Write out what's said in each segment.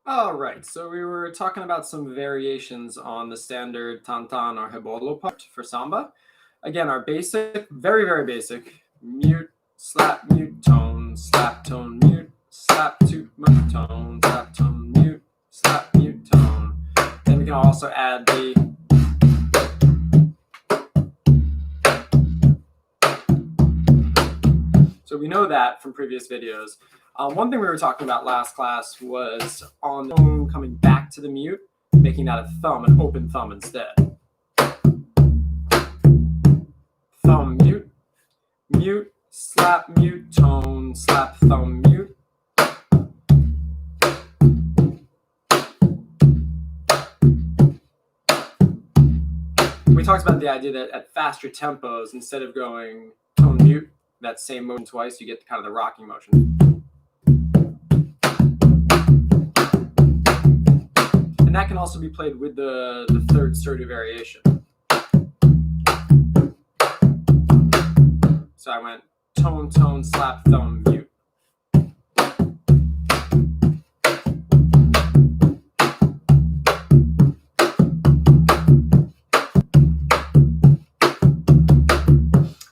All right, so we were talking about some variations on the standard Tantan or Hebolo part for samba. Again, our basic, very, very basic, mute, slap, mute, tone, slap, tone, mute, slap, mute, tone, slap, tone, mute, slap, mute, tone. Then we can also add the so we know that from previous videos. One thing we were talking about last class was on the tone coming back to the mute, making that a thumb, an open thumb instead. Thumb, mute, mute, slap, mute, tone, slap, thumb, mute. We talked about the idea that at faster tempos, instead of going tone, mute, that same motion twice, you get kind of the rocking motion. And that can also be played with the third sturdy variation. So I went tone, tone, slap, thumb, mute.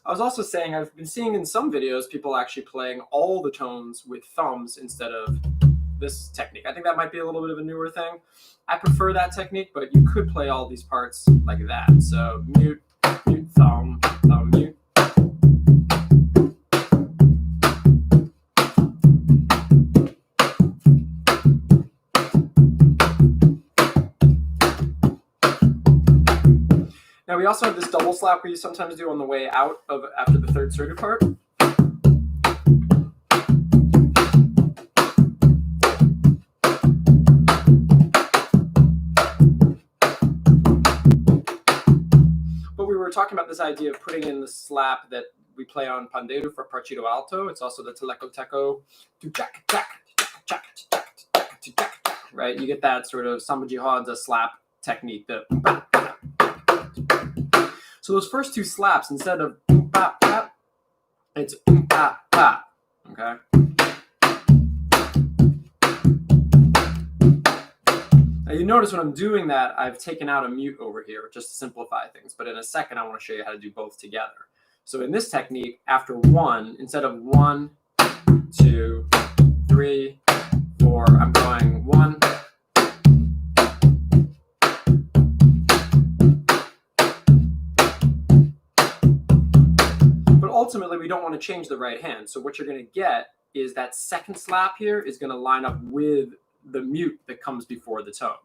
I was also saying I've been seeing in some videos people actually playing all the tones with thumbs instead of this technique. I think that might be a little bit of a newer thing. I prefer that technique, but you could play all these parts like that. So mute, mute, thumb, thumb, mute. Now we also have this double slap we sometimes do on the way out of after the third sturdy part. But we were talking about this idea of putting in the slap that we play on pandeiro for partido alto. It's also the teleco-teco, right? You get that sort of samba jihadza slap technique. So those first two slaps, instead of it's okay? Now you notice when I'm doing that, I've taken out a mute over here just to simplify things. But in a second, I want to show you how to do both together. So in this technique, after one, instead of 1, 2, 3, 4, I'm going 1. Ultimately, we don't want to change the right hand. So what you're going to get is that second slap here is going to line up with the mute that comes before the tone.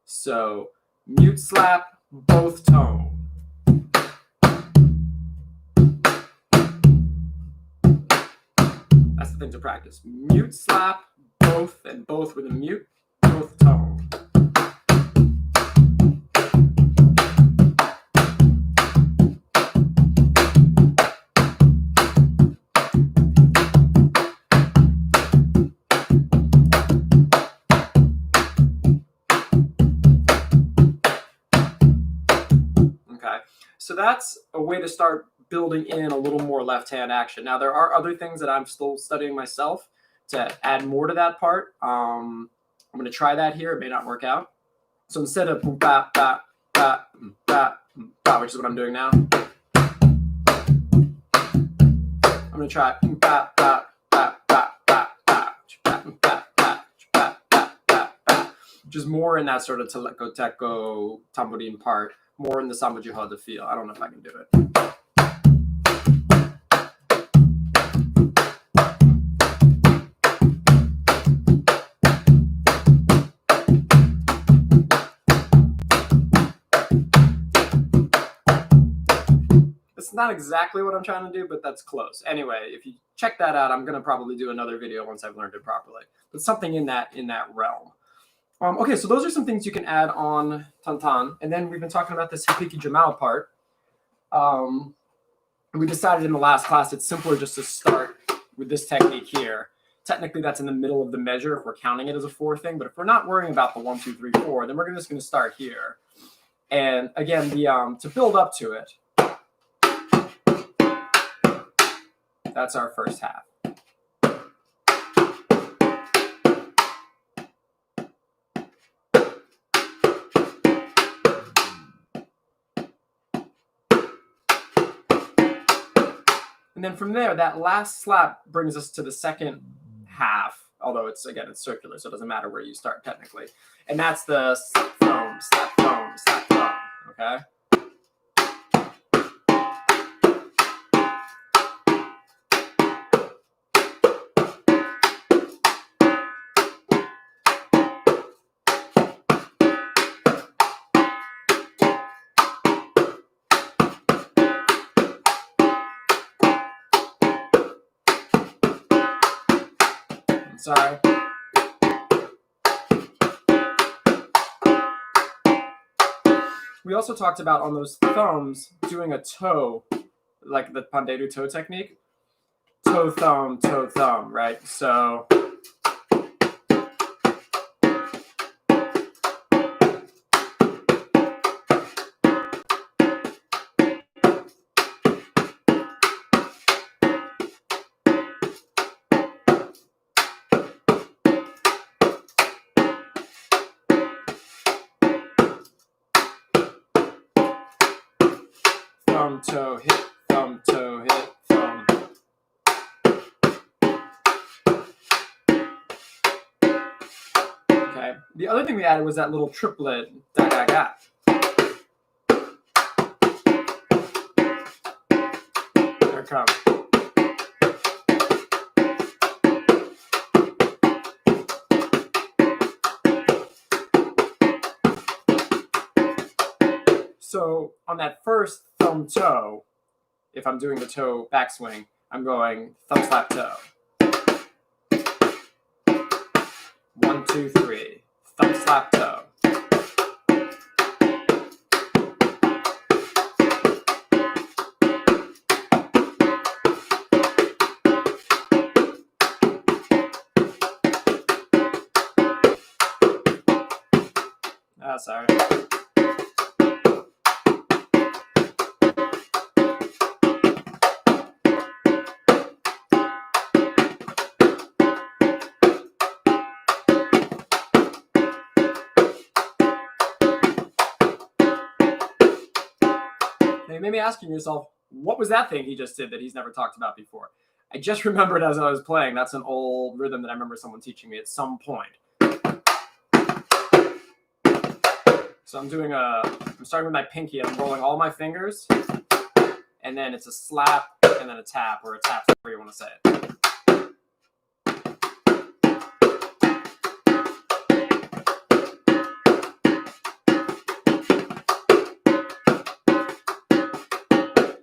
So mute slap, both tone. That's the thing to practice. Mute slap, both, and both with a mute, both tone. So that's a way to start building in a little more left-hand action. Now, there are other things that I'm still studying myself to add more to that part. I'm going to try that here. It may not work out. So instead of ba, ba, ba, ba, ba, which is what I'm doing now, I'm going to try ba, ba, ba, ba, ba, ba, ba, ba, ba, ba, ba, ba, which is more in that sort of teleco-teco tambourine part. More in the samba jihadza feel. I don't know if I can do it. It's not exactly what I'm trying to do, but that's close. Anyway, if you check that out, I'm going to probably do another video once I've learned it properly. But something in that realm. Okay, so those are some things you can add on Tantan. And then we've been talking about this Repique De Mao part. We decided in the last class it's simpler just to start with this technique here. Technically, that's in the middle of the measure if we're counting it as a 4 thing. But if we're not worrying about the 1, 2, 3, 4, then we're just going to start here. And again, to build up to it, that's our first half. And then from there, that last slap brings us to the second half, although it's circular, so it doesn't matter where you start technically. And that's the slap, thumb, slap, thumb, slap, thumb, okay? Sorry. We also talked about on those thumbs doing a toe, like the pandeiro toe technique. Toe, thumb, right? So thumb, toe, hit, thumb, toe, hit, thumb. Okay. The other thing we added was that little triplet, da ga ga. There it comes. So on that first thumb toe, if I'm doing the toe backswing, I'm going thumb slap toe. 1, 2, 3. Thumb slap toe. Sorry. Now you may be asking yourself, what was that thing he just did that he's never talked about before? I just remembered as I was playing. That's an old rhythm that I remember someone teaching me at some point. So I'm starting with my pinky and I'm rolling all my fingers, and then it's a slap and then a tap, or a tap, however you want to say it.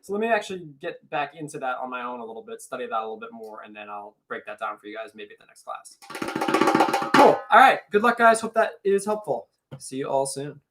So let me actually get back into that on my own a little bit, study that a little bit more, and then I'll break that down for you guys maybe at the next class. Cool. All right. Good luck, guys. Hope that is helpful. See you all soon.